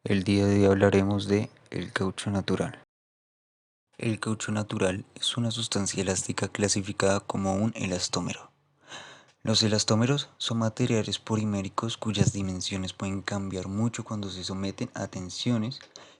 El día de hoy hablaremos de el caucho natural. El caucho natural es una sustancia elástica clasificada como un elastómero. Los elastómeros son materiales poliméricos cuyas dimensiones pueden cambiar mucho cuando se someten a tensiones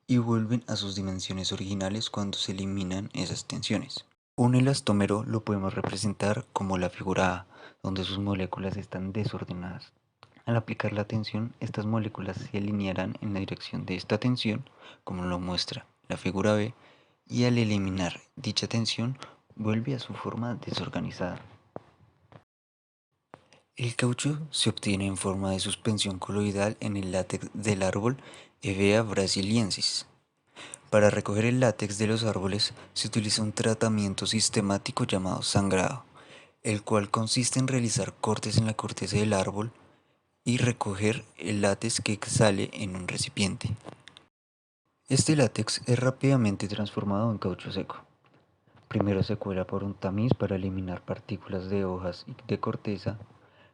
y vuelven a sus dimensiones originales cuando se eliminan esas tensiones. Un elastómero lo podemos representar como la figura A, donde sus moléculas están desordenadas. Al aplicar la tensión, estas moléculas se alinearán en la dirección de esta tensión, como lo muestra la figura B, y al eliminar dicha tensión, vuelve a su forma desorganizada. El caucho se obtiene en forma de suspensión coloidal en el látex del árbol Hevea brasiliensis. Para recoger el látex de los árboles se utiliza un tratamiento sistemático llamado sangrado, el cual consiste en realizar cortes en la corteza del árbol y recoger el látex que sale en un recipiente. Este látex es rápidamente transformado en caucho seco. Primero se cuela por un tamiz para eliminar partículas de hojas y de corteza,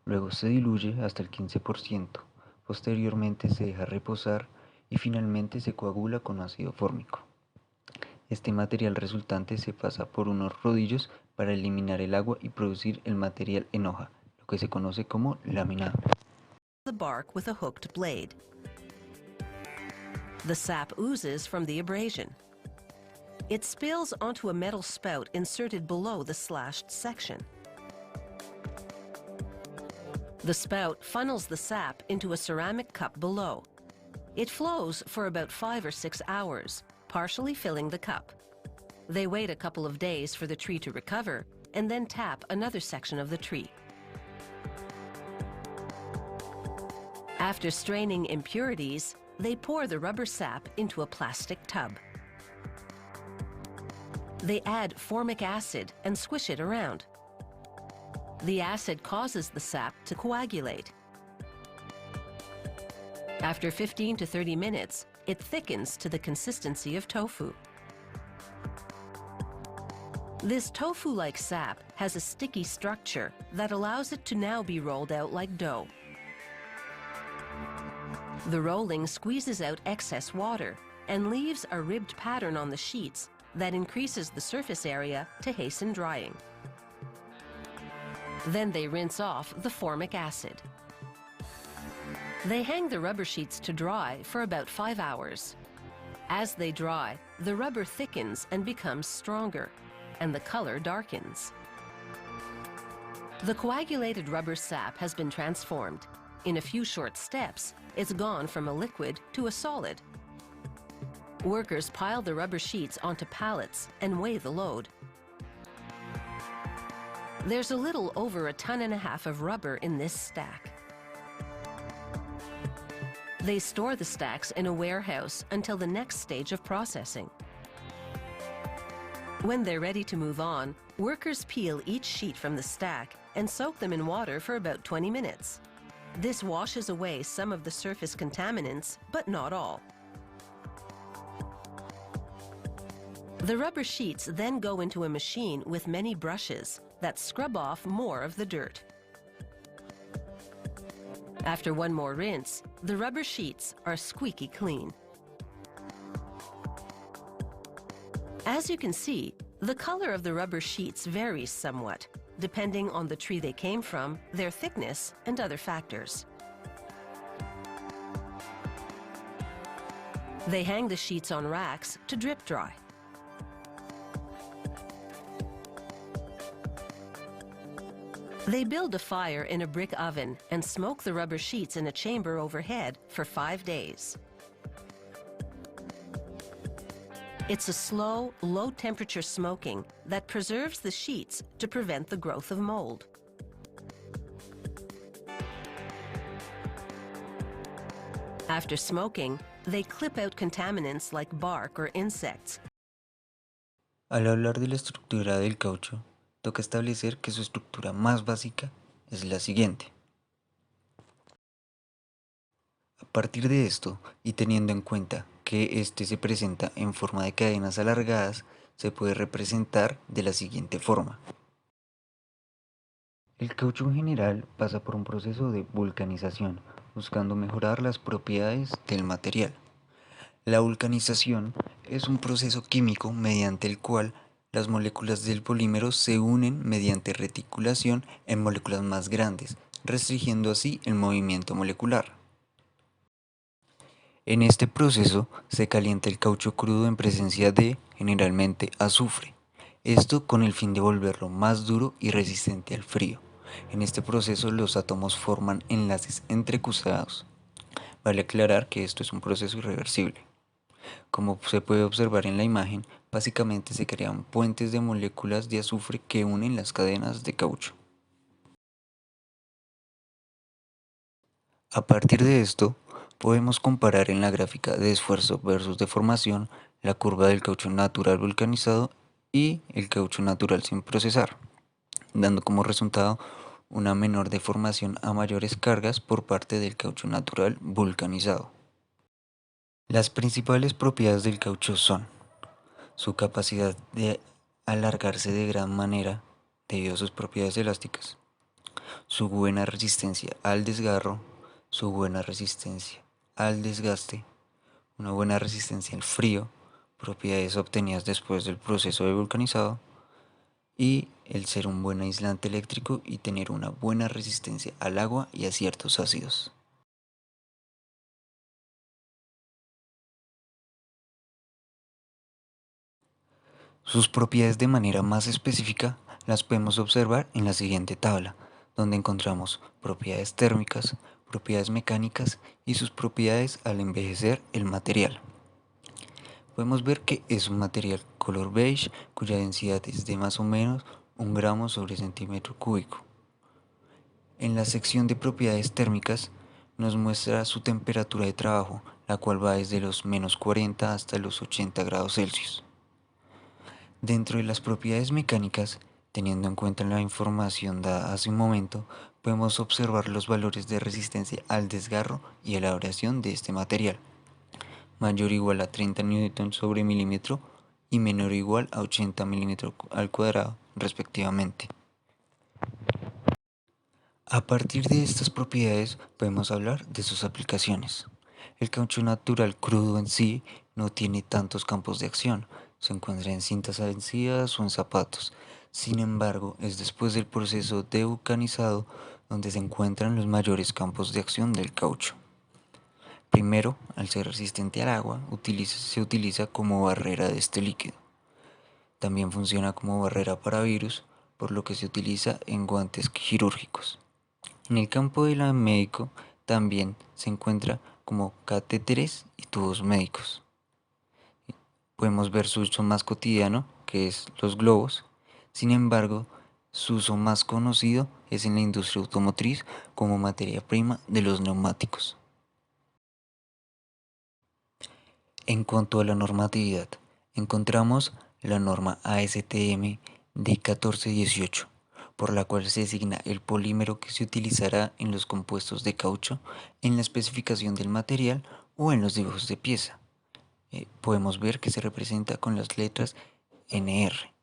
luego se diluye hasta el 15%, posteriormente se deja reposar y finalmente se coagula con ácido fórmico. Este material resultante se pasa por unos rodillos para eliminar el agua y producir el material en hoja, lo que se conoce como laminado. The bark with a hooked blade. The sap oozes from the abrasion. It spills onto a metal spout inserted below the slashed section. The spout funnels the sap into a ceramic cup below. It flows for about 5 or 6 hours, partially filling the cup. They wait a couple of days for the tree to recover and then tap another section of the tree. After straining impurities, they pour the rubber sap into a plastic tub. They add formic acid and squish it around. The acid causes the sap to coagulate. After 15 to 30 minutes, it thickens to the consistency of tofu. This tofu-like sap has a sticky structure that allows it to now be rolled out like dough. The rolling squeezes out excess water and leaves a ribbed pattern on the sheets that increases the surface area to hasten drying. Then they rinse off the formic acid. They hang the rubber sheets to dry for about 5 hours. As they dry, the rubber thickens and becomes stronger, and the color darkens. The coagulated rubber sap has been transformed. In a few short steps, it's gone from a liquid to a solid. Workers pile the rubber sheets onto pallets and weigh the load. There's a little over 1.5 tons of rubber in this stack. They store the stacks in a warehouse until the next stage of processing. When they're ready to move on, workers peel each sheet from the stack and soak them in water for about 20 minutes. This washes away some of the surface contaminants, but not all. The rubber sheets then go into a machine with many brushes that scrub off more of the dirt. After one more rinse, the rubber sheets are squeaky clean. As you can see, the color of the rubber sheets varies somewhat, depending on the tree they came from, their thickness, and other factors. They hang the sheets on racks to drip dry. They build a fire in a brick oven and smoke the rubber sheets in a chamber overhead for 5 days. It's a slow, low-temperature smoking that preserves the sheets to prevent the growth of mold. After smoking, they clip out contaminants like bark or insects. Al hablar de la estructura del caucho, toca establecer que su estructura más básica es la siguiente. A partir de esto, y teniendo en cuenta que este se presenta en forma de cadenas alargadas, se puede representar de la siguiente forma. El caucho en general pasa por un proceso de vulcanización, buscando mejorar las propiedades del material. La vulcanización es un proceso químico mediante el cual las moléculas del polímero se unen mediante reticulación en moléculas más grandes, restringiendo así el movimiento molecular. En este proceso se calienta el caucho crudo en presencia de, generalmente, azufre. Esto con el fin de volverlo más duro y resistente al frío. En este proceso los átomos forman enlaces entrecruzados. Vale aclarar que esto es un proceso irreversible. Como se puede observar en la imagen, básicamente se crean puentes de moléculas de azufre que unen las cadenas de caucho. A partir de esto, podemos comparar en la gráfica de esfuerzo versus deformación la curva del caucho natural vulcanizado y el caucho natural sin procesar, dando como resultado una menor deformación a mayores cargas por parte del caucho natural vulcanizado. Las principales propiedades del caucho son su capacidad de alargarse de gran manera debido a sus propiedades elásticas, su buena resistencia al desgarro, su buena resistencia al desgaste, una buena resistencia al frío, propiedades obtenidas después del proceso de vulcanizado, y el ser un buen aislante eléctrico y tener una buena resistencia al agua y a ciertos ácidos. Sus propiedades de manera más específica las podemos observar en la siguiente tabla, donde encontramos propiedades térmicas, propiedades mecánicas y sus propiedades al envejecer el material. Podemos ver que es un material color beige cuya densidad es de más o menos 1 gramo sobre centímetro cúbico. En la sección de propiedades térmicas nos muestra su temperatura de trabajo, la cual va desde los -40 hasta los 80 grados Celsius. Dentro de las propiedades mecánicas, teniendo en cuenta la información dada hace un momento, podemos observar los valores de resistencia al desgarro y a la abrasión de este material, mayor o igual a 30 Newton sobre milímetro y menor o igual a 80 milímetros al cuadrado, respectivamente. A partir de estas propiedades podemos hablar de sus aplicaciones. El caucho natural crudo en sí no tiene tantos campos de acción, se encuentra en cintas adhesivas o en zapatos. Sin embargo, es después del proceso de vulcanizado donde se encuentran los mayores campos de acción del caucho. Primero, al ser resistente al agua, se utiliza como barrera de este líquido. También funciona como barrera para virus, por lo que se utiliza en guantes quirúrgicos. En el campo del médico también se encuentra como catéteres y tubos médicos. Podemos ver su uso más cotidiano, que es los globos. Sin embargo, su uso más conocido es en la industria automotriz como materia prima de los neumáticos. En cuanto a la normatividad, encontramos la norma ASTM D1418, por la cual se designa el polímero que se utilizará en los compuestos de caucho, en la especificación del material o en los dibujos de pieza. Podemos ver que se representa con las letras NR.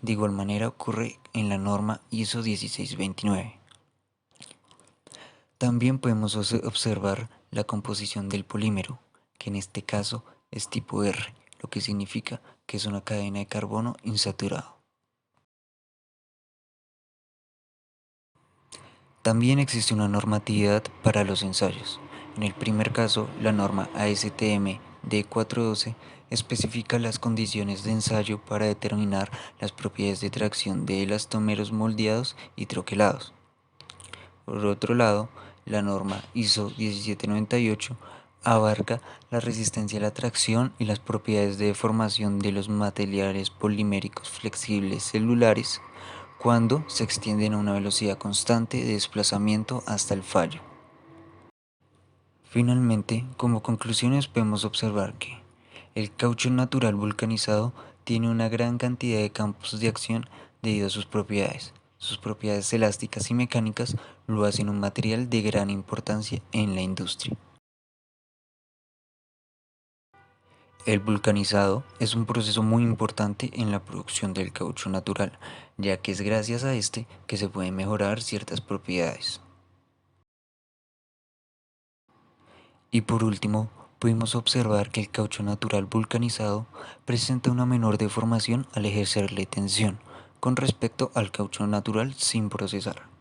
De igual manera ocurre en la norma ISO 1629. También podemos observar la composición del polímero, que en este caso es tipo R, lo que significa que es una cadena de carbono insaturado. También existe una normatividad para los ensayos. En el primer caso, la norma ASTM D412 especifica las condiciones de ensayo para determinar las propiedades de tracción de elastómeros moldeados y troquelados. Por otro lado, la norma ISO 1798 abarca la resistencia a la tracción y las propiedades de deformación de los materiales poliméricos flexibles celulares cuando se extienden a una velocidad constante de desplazamiento hasta el fallo. Finalmente, como conclusiones podemos observar que el caucho natural vulcanizado tiene una gran cantidad de campos de acción debido a sus propiedades. Sus propiedades elásticas y mecánicas lo hacen un material de gran importancia en la industria. El vulcanizado es un proceso muy importante en la producción del caucho natural, ya que es gracias a este que se pueden mejorar ciertas propiedades. Y por último, pudimos observar que el caucho natural vulcanizado presenta una menor deformación al ejercerle tensión con respecto al caucho natural sin procesar.